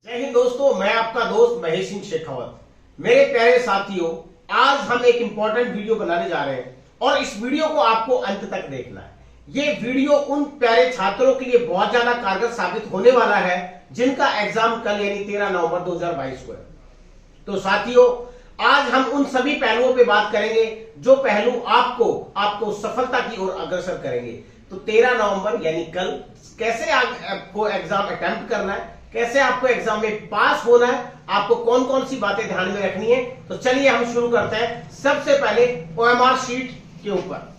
जय हिंद दोस्तों, मैं आपका दोस्त महेश सिंह शेखावत। मेरे प्यारे साथियों, आज हम एक इंपॉर्टेंट वीडियो बनाने जा रहे हैं और इस वीडियो को आपको अंत तक देखना है। ये वीडियो उन प्यारे छात्रों के लिए बहुत ज्यादा कारगर साबित होने वाला है जिनका एग्जाम कल यानी 13 नवंबर 2022 को है। तो साथियों, आज हम उन सभी पहलुओं पे बात करेंगे जो पहलू आपको सफलता की ओर अग्रसर करेंगे। तो 13 नवंबर यानी कल कैसे आपको एग्जाम अटेम्प्ट करना है, कैसे आपको एग्जाम में पास होना है, आपको कौन कौन सी बातें ध्यान में रखनी है। तो चलिए हम शुरू करते हैं सबसे पहले ओएमआर शीट के ऊपर।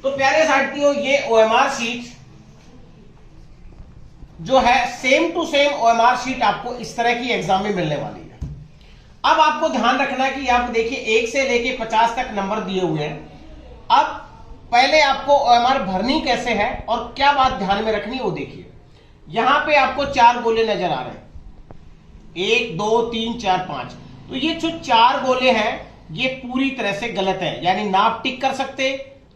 तो प्यारे साथियों, ये ओएमआर शीट जो है same to same OMR sheet आपको इस तरह की एग्जाम में मिलने वाली है। अब आपको ध्यान रखना है कि आप देखिए 1 से लेके 50 तक नंबर दिए हुए हैं। अब पहले आपको ओएमआर भरनी कैसे है और क्या बात ध्यान में रखनी है वो देखिए। यहां पे आपको 4 गोले नजर आ रहे हैं, 1 2 3 4 5। तो ये जो 4 गोले हैं ये पूरी तरह से गलत है, यानी ना आप टिक कर सकते,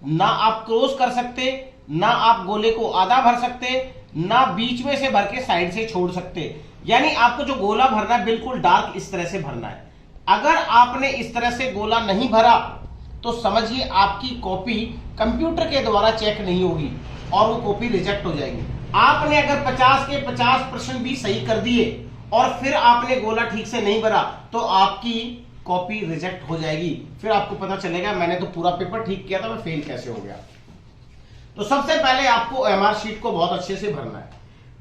ना आप क्रॉस कर सकते, ना आप गोले को आधा भर सकते, ना बीच में से भर के साइड से छोड़ सकते। यानी आपको जो गोला भरना है बिल्कुल डार्क इस तरह से भरना है। अगर आपने इस तरह से गोला नहीं भरा तो समझिए आपकी कॉपी कंप्यूटर के द्वारा चेक नहीं होगी और वो कॉपी रिजेक्ट हो जाएगी। आपने अगर 50 के 50% भी सही कर दिए और फिर आपने गोला ठीक से नहीं भरा तो आपकी कॉपी रिजेक्ट हो जाएगी। फिर आपको पता चलेगा मैंने तो पूरा पेपर ठीक किया था, मैं फेल कैसे हो गया। तो सबसे पहले आपको ओएमआर शीट को बहुत अच्छे से भरना है।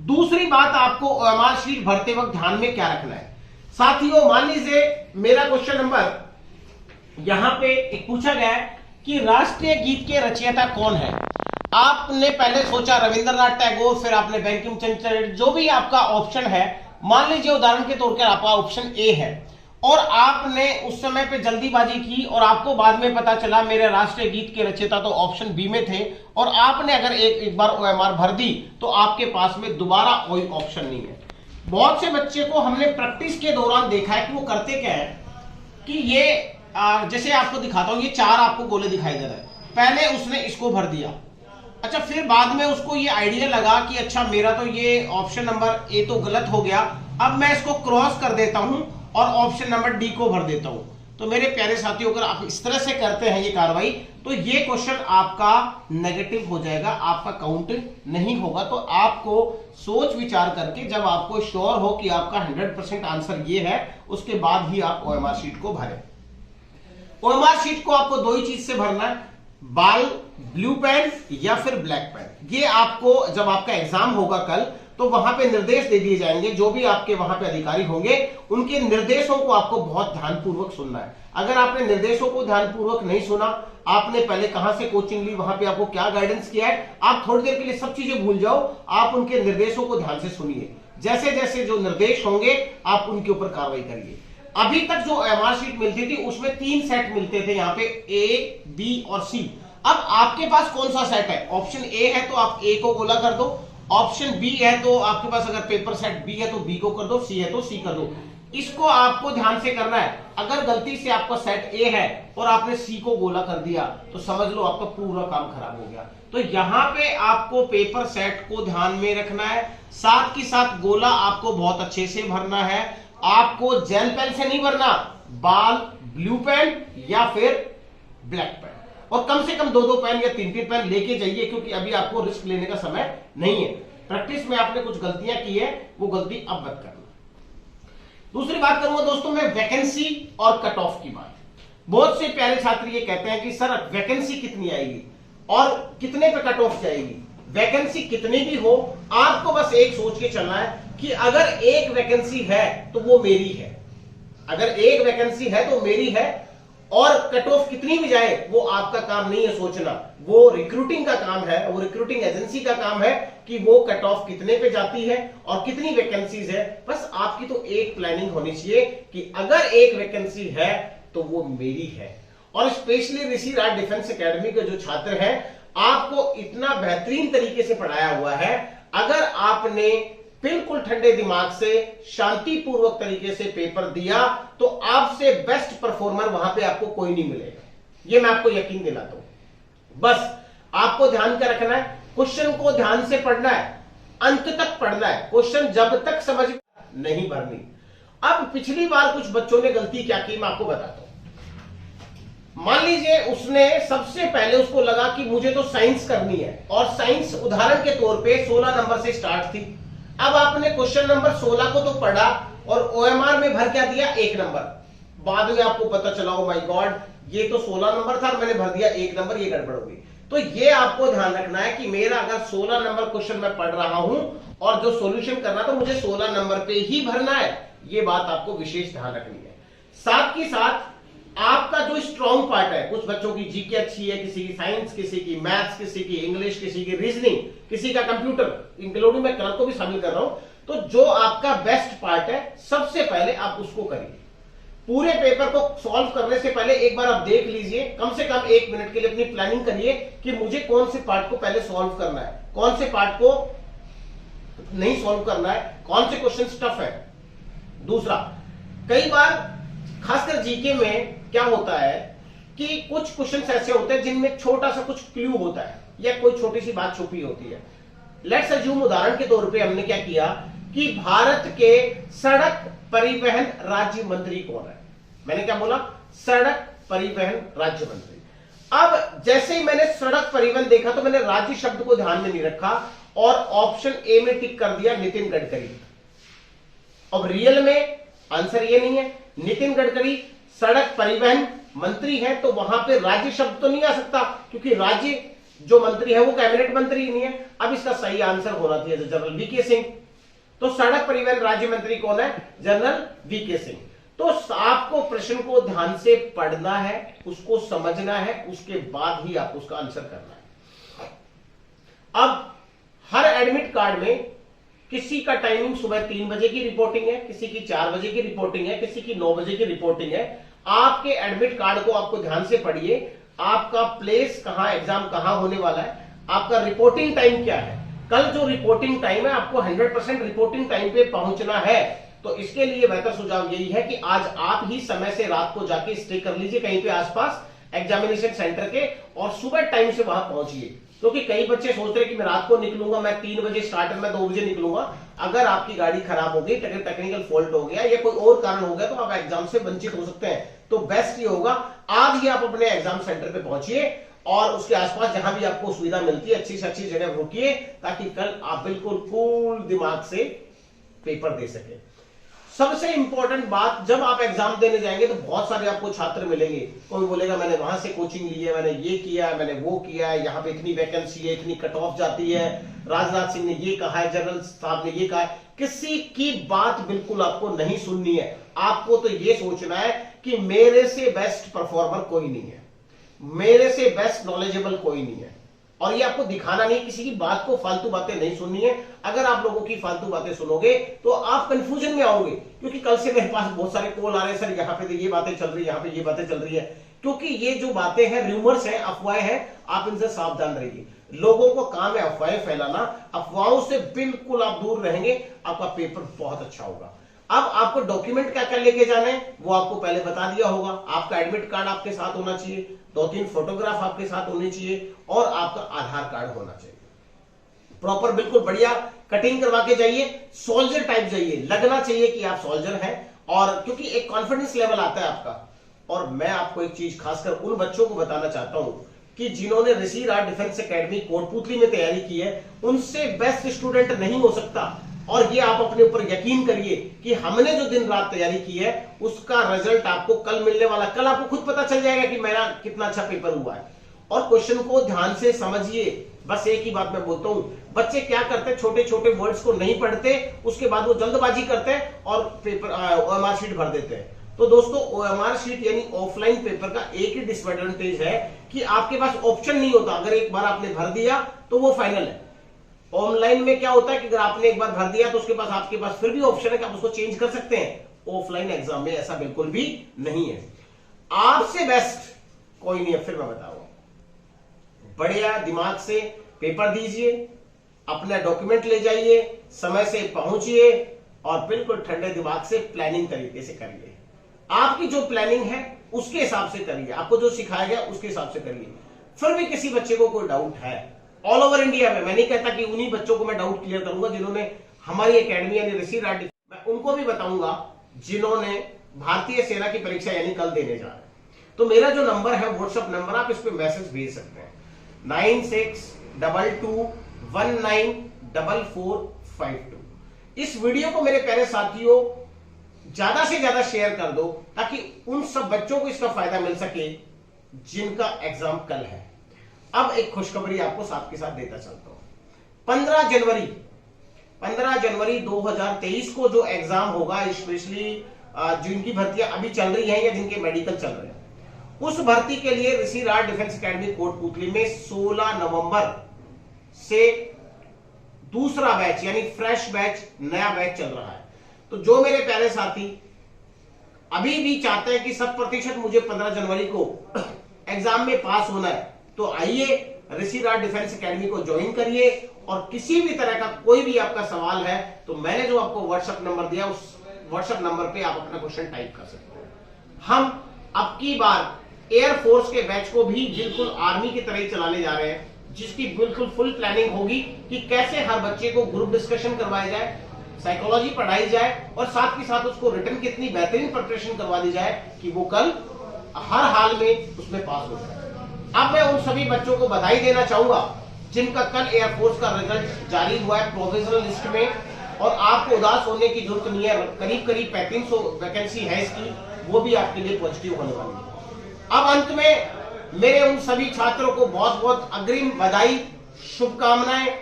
दूसरी बात, आपको ओएमआर शीट भरते वक्त ध्यान में क्या रखना है। साथियों, मान लीजिए मेरा क्वेश्चन नंबर यहां पे एक पूछा गया है कि राष्ट्रीय गीत के रचयिता कौन है। आपने पहले सोचा रविंद्रनाथ टैगोर, फिर आपने बंकिम चंद्र, जो भी आपका ऑप्शन है, मान लीजिए उदाहरण के तौर पर आपका ऑप्शन ए है और आपने उस समय पे जल्दीबाजी की और आपको बाद में पता चला मेरे राष्ट्रीय गीत के रचयिता तो ऑप्शन बी में थे और आपने अगर एक बार ओएमआर भर दी तो आपके पास में दोबारा कोई ऑप्शन नहीं है। बहुत से बच्चे को हमने प्रैक्टिस के दौरान देखा है कि वो करते क्या है कि ये जैसे आपको दिखाता हूं, ये 4 आपको गोले दिखाई दे रहे हैं। पहले उसने इसको भर दिया, अच्छा फिर बाद में उसको ये आइडिया लगा कि अच्छा मेरा तो ये ऑप्शन नंबर ए तो गलत हो गया, अब मैं इसको क्रॉस कर देता हूं और ऑप्शन नंबर डी को भर देता हूं। तो मेरे प्यारे साथियों, अगर आप इस तरह से करते हैं ये कार्रवाई तो ये क्वेश्चन आपका नेगेटिव हो जाएगा, आपका काउंट नहीं होगा। तो आपको सोच विचार करके जब आपको श्योर हो कि आपका 100% आंसर ये है, उसके बाद ही आप ओएमआर शीट को भरें। ओएमआर शीट को आपको 2 ही चीज से भरना है, बाल ब्लू पेन या फिर ब्लैक पेन। ये आपको जब आपका एग्जाम होगा कल तो वहां पे निर्देश दे दिए जाएंगे, जो भी आपके वहां पे अधिकारी होंगे उनके निर्देशों को आपको बहुत ध्यानपूर्वक सुनना है। अगर आपने निर्देशों को ध्यानपूर्वक नहीं सुना, आपने पहले कहां से कोचिंग ली, वहां पे आपको क्या गाइडेंस किया है, आप थोड़ी देर के लिए सब चीजें भूल जाओ, आप उनके निर्देशों को ध्यान से सुनिए। जैसे जैसे जो निर्देश होंगे आप उनके ऊपर कार्रवाई करिए। अभी तक जो ओएमआर शीट मिलती थी उसमें 3 सेट मिलते थे, यहाँ पे ए, बी और सी। अब आपके पास कौन सा सेट है? ऑप्शन ए है तो आप ए को गोला कर दो, ऑप्शन बी है तो आपके पास अगर पेपर सेट बी है तो बी को कर दो, सी है तो सी कर दो। इसको आपको ध्यान से करना है। अगर गलती से आपका सेट ए है और आपने सी को गोला कर दिया तो समझ लो आपका पूरा काम खराब हो गया। तो यहां पे आपको पेपर सेट को ध्यान में रखना है, साथ ही साथ गोला आपको बहुत अच्छे से भरना है। आपको जेल पेन से नहीं भरना, बाल ब्लू पेन या फिर ब्लैक पेन, और कम से कम 2-2 पेन या 3-3 पेन लेके जाइए, क्योंकि अभी आपको रिस्क लेने का समय नहीं है। प्रैक्टिस में आपने कुछ गलतियां की है, वो गलती अब मत करना। दूसरी बात करूंगा दोस्तों मैं वैकेंसी और कट ऑफ की बात। बहुत से प्यारे छात्र ये कहते हैं कि सर वैकेंसी कितनी आएगी और कितने पे कट ऑफ जाएगी। वैकेंसी कितनी भी हो, आपको बस एक सोच के चलना है कि अगर एक वैकेंसी है तो वो मेरी है, अगर एक वैकेंसी है तो मेरी है, और कट ऑफ कितनी भी जाए वो आपका काम नहीं है सोचना, वो रिक्रूटिंग का काम है, वो रिक्रूटिंग एजेंसी का काम है कि वो कट ऑफ कितने पे जाती है और कितनी वैकेंसीज है। बस आपकी तो एक प्लानिंग होनी चाहिए कि अगर एक वैकेंसी है तो वो मेरी है। और स्पेशली ऋषि राज डिफेंस एकेडमी के जो छात्र हैं, आपको इतना बेहतरीन तरीके से पढ़ाया हुआ है, अगर आपने बिल्कुल ठंडे दिमाग से शांतिपूर्वक तरीके से पेपर दिया तो आपसे बेस्ट परफॉर्मर वहां पे आपको कोई नहीं मिलेगा, ये मैं आपको यकीन दिलाता हूं। बस आपको ध्यान का रखना है, क्वेश्चन को ध्यान से पढ़ना है, अंत तक पढ़ना है। क्वेश्चन जब तक समझ नहीं भरनी। अब पिछली बार कुछ बच्चों ने गलती क्या की, मैं आपको बताता हूं। मान लीजिए उसने सबसे पहले उसको लगा कि मुझे तो साइंस करनी है, और साइंस उदाहरण के तौर पे 16 नंबर से स्टार्ट थी। अब आपने क्वेश्चन नंबर 16 को तो पढ़ा और OMR में भर क्या दिया, 1 नंबर। बाद में आपको पता चला ओ माय गॉड ये तो 16 नंबर था, मैंने भर दिया 1 नंबर, ये गड़बड़ हो गई। तो ये आपको ध्यान रखना है कि मेरा अगर 16 नंबर क्वेश्चन मैं पढ़ रहा हूं और जो सॉल्यूशन करना तो मुझे 16 नंबर पे ही भरना है, ये बात आपको विशेष ध्यान रखनी है। साथ ही साथ आपका जो स्ट्रॉन्ग पार्ट है, कुछ बच्चों की जीके अच्छी है, किसी की साइंस, किसी की मैथ्स, किसी की इंग्लिश, किसी की रीजनिंग, किसी का कंप्यूटर, इंक्लूडिंग मैं कल को भी शामिल कर रहा हूं। तो जो आपका बेस्ट पार्ट है सबसे पहले आप उसको करिए। पूरे पेपर को सॉल्व करने से पहले एक बार आप देख लीजिए, कम से कम 1 मिनट के लिए अपनी प्लानिंग करिए कि मुझे कौन से पार्ट को पहले सॉल्व करना है, कौन से पार्ट को नहीं सॉल्व करना है, कौन से क्वेश्चन टफ है। दूसरा, कई बार खासकर जीके में क्या होता है कि कुछ क्वेश्चंस ऐसे होते हैं जिनमें छोटा सा कुछ क्लू होता है या कोई छोटी सी बात छुपी होती है। लेट्स अज्यूम उदाहरण के तौर पे हमने क्या किया कि भारत के सड़क परिवहन राज्य मंत्री कौन है। मैंने क्या बोला, सड़क परिवहन राज्य मंत्री। अब जैसे ही मैंने सड़क परिवहन देखा तो मैंने राज्य शब्द को ध्यान में नहीं रखा और ऑप्शन ए में टिक कर दिया नितिन गडकरी। अब रियल में आंसर ये नहीं है, नितिन गडकरी सड़क परिवहन मंत्री है तो वहां पे राज्य शब्द तो नहीं आ सकता, क्योंकि राज्य जो मंत्री है वो कैबिनेट मंत्री नहीं है। अब इसका सही आंसर होना चाहिए जनरल वीके सिंह। तो सड़क परिवहन राज्य मंत्री कौन है, जनरल वीके सिंह। तो आपको प्रश्न को ध्यान से पढ़ना है, उसको समझना है, उसके बाद ही आप उसका आंसर करना है। अब हर एडमिट कार्ड में किसी का टाइमिंग सुबह 3 बजे की रिपोर्टिंग है, किसी की 4 बजे की रिपोर्टिंग है, किसी की 9 बजे की रिपोर्टिंग है। आपके एडमिट कार्ड को आपको ध्यान से पढ़िए, आपका प्लेस कहां, एग्जाम कहां होने वाला है, आपका रिपोर्टिंग टाइम क्या है। कल जो रिपोर्टिंग टाइम है आपको 100% रिपोर्टिंग टाइम पे पहुंचना है। तो इसके लिए बेहतर सुझाव यही है कि आज आप ही समय से रात को जाके स्टे कर लीजिए कहीं पे आसपास एग्जामिनेशन सेंटर के, और सुबह टाइम से वहां पहुंचिए। क्योंकि कई बच्चे सोच रहे कि मैं रात को निकलूंगा, मैं 3 बजे स्टार्ट है, मैं 2 बजे निकलूंगा। अगर आपकी गाड़ी खराब हो गई, टेक्निकल फॉल्ट हो गया या कोई और कारण हो गया तो आप एग्जाम से वंचित हो सकते हैं। तो बेस्ट ये होगा आज ही आप अपने एग्जाम सेंटर पे पहुंचिए और उसके आसपास जहां भी आपको सुविधा मिलती है अच्छी से अच्छी जगह रुकिए, ताकि कल आप बिल्कुल कूल दिमाग से पेपर दे सके। सबसे इंपॉर्टेंट बात, जब आप एग्जाम देने जाएंगे तो बहुत सारे आपको छात्र मिलेंगे। कोई बोलेगा मैंने वहां से कोचिंग ली है, मैंने ये किया है, मैंने वो किया है, यहाँ पे इतनी वैकेंसी है, इतनी कट ऑफ जाती है, राजनाथ सिंह ने ये कहा है, जनरल साहब ने ये कहा है। किसी की बात बिल्कुल आपको नहीं सुननी है। आपको तो ये सोचना है कि मेरे से बेस्ट परफॉर्मर कोई नहीं है, मेरे से बेस्ट नॉलेजेबल कोई नहीं है, और ये आपको दिखाना नहीं, किसी की बात को फालतू बातें नहीं सुननी है। अगर आप लोगों की फालतू बातें सुनोगे तो आप कंफ्यूजन में आओगे, क्योंकि कल से मेरे पास बहुत सारे कॉल आ रहे हैं, सर यहाँ पे तो ये बातें चल रही है, यहाँ पे ये बातें चल रही है। क्योंकि ये जो बातें हैं रूमर्स हैं, अफवाहें हैं, आप इनसे सावधान रहिए। लोगों को काम है अफवाहें फैलाना, अफवाहों से बिल्कुल आप दूर रहेंगे, आपका पेपर बहुत अच्छा होगा। अब आपको डॉक्यूमेंट क्या क्या लेके जाने वो आपको पहले बता दिया होगा। आपका एडमिट कार्ड आपके साथ होना चाहिए, 2-3 फोटोग्राफ आपके साथ होनी चाहिए, और आपका आधार कार्ड होना चाहिए। प्रॉपर बिल्कुल बढ़िया कटिंग करवा के जाइए, सोल्जर टाइप जाइए, लगना चाहिए कि आप सोल्जर हैं, और क्योंकि एक कॉन्फिडेंस लेवल आता है आपका। और मैं आपको एक चीज खासकर उन बच्चों को बताना चाहता हूं कि जिन्होंने ऋषि राज डिफेंस एकेडमी कोटपुतली में तैयारी की है, उनसे बेस्ट स्टूडेंट नहीं हो सकता। और ये आप अपने ऊपर यकीन करिए कि हमने जो दिन रात तैयारी की है उसका रिजल्ट आपको कल मिलने वाला। कल आपको खुद पता चल जाएगा कि मेरा कितना अच्छा पेपर हुआ है। और क्वेश्चन को ध्यान से समझिए। बस एक ही बात मैं बोलता हूं, बच्चे क्या करते हैं, छोटे छोटे वर्ड्स को नहीं पढ़ते, उसके बाद वो जल्दबाजी करते हैं और पेपर OMR शीट भर देते हैं। तो दोस्तों, OMR शीट यानी ऑफलाइन पेपर का एक ही डिसएडवांटेज है कि आपके पास ऑप्शन नहीं होता। अगर एक बार आपने भर दिया तो वो फाइनल है। ऑनलाइन में क्या होता है कि अगर आपने एक बार भर दिया तो उसके पास आपके पास फिर भी ऑप्शन है कि आप उसको चेंज कर सकते हैं। ऑफलाइन एग्जाम में ऐसा बिल्कुल भी नहीं है। आपसे बेस्ट कोई नहीं है, फिर मैं बताऊंगा। बढ़िया दिमाग से पेपर दीजिए, अपना डॉक्यूमेंट ले जाइए, समय से पहुंचिए, और बिल्कुल ठंडे दिमाग से प्लानिंग तरीके से करिए। आपकी जो प्लानिंग है उसके हिसाब से करिए, आपको जो सिखाया गया उसके हिसाब से करिए। फिर भी किसी बच्चे को कोई डाउट है, ऑल ओवर इंडिया में, मैं नहीं कहता कि उन्हीं बच्चों को मैं डाउट क्लियर करूंगा जिन्होंने हमारी एकेडमी यानी ऋषि राज मैं उनको भी बताऊंगा जिन्होंने भारतीय सेना की परीक्षा यानी कल देने जा रहे हैं। तो मेरा जो नंबर है व्हाट्सएप नंबर, आप इस पे मैसेज भेज सकते हैं 9622194452। इस वीडियो को मेरे प्यारे साथियों ज्यादा से ज्यादा शेयर कर दो ताकि उन सब बच्चों को इसका फायदा मिल सके जिनका एग्जाम कल है। अब एक खुशखबरी आपको साथ के साथ देता चलता हूं। 15 जनवरी 2023 को जो एग्जाम होगा, स्पेशली जिनकी भर्तियां अभी चल रही हैं या जिनके मेडिकल चल रहे हैं, उस भर्ती के लिए ऋषि राज डिफेंस एकेडमी कोटपुतली में 16 नवंबर से दूसरा बैच यानी फ्रेश बैच, नया बैच चल रहा है। तो जो मेरे प्यारे साथी अभी भी चाहते हैं कि 100% मुझे 15 जनवरी को एग्जाम में पास होना है, तो आइए ऋषि राज डिफेंस एकेडमी को ज्वाइन करिए। और किसी भी तरह का कोई भी आपका सवाल है तो मैंने जो आपको व्हाट्सएप नंबर दिया, उस व्हाट्सएप नंबर पे आप अपना क्वेश्चन टाइप कर सकते हैं। हम अब की बार एयरफोर्स के बैच को भी बिल्कुल आर्मी की तरह ही चलाने जा रहे हैं, जिसकी बिल्कुल फुल प्लानिंग होगी कि कैसे हर बच्चे को ग्रुप डिस्कशन करवाया जाए, साइकोलॉजी पढ़ाई जाए और साथ ही साथ उसको रिटर्न कितनी बेहतरीन प्रिपरेशन करवा दी जाए कि वो कल हर हाल में उसमें पास हो जाए। अब मैं उन सभी बच्चों को बधाई देना चाहूंगा जिनका कल एयरफोर्स का रिजल्ट जारी हुआ है प्रोविजनल लिस्ट में, और आपको उदास होने की जरूरत नहीं है। करीब 3500 वैकेंसी है इसकी, वो भी आपके लिए पॉजिटिव होने वाली है। अब अंत में मेरे उन सभी छात्रों को बहुत बहुत अग्रिम बधाई, शुभकामनाएं।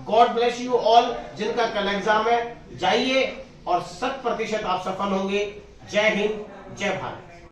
God bless you all. जिनका कल एग्जाम है, जाइए और 100% आप सफल होंगे। जय हिंद, जय भारत।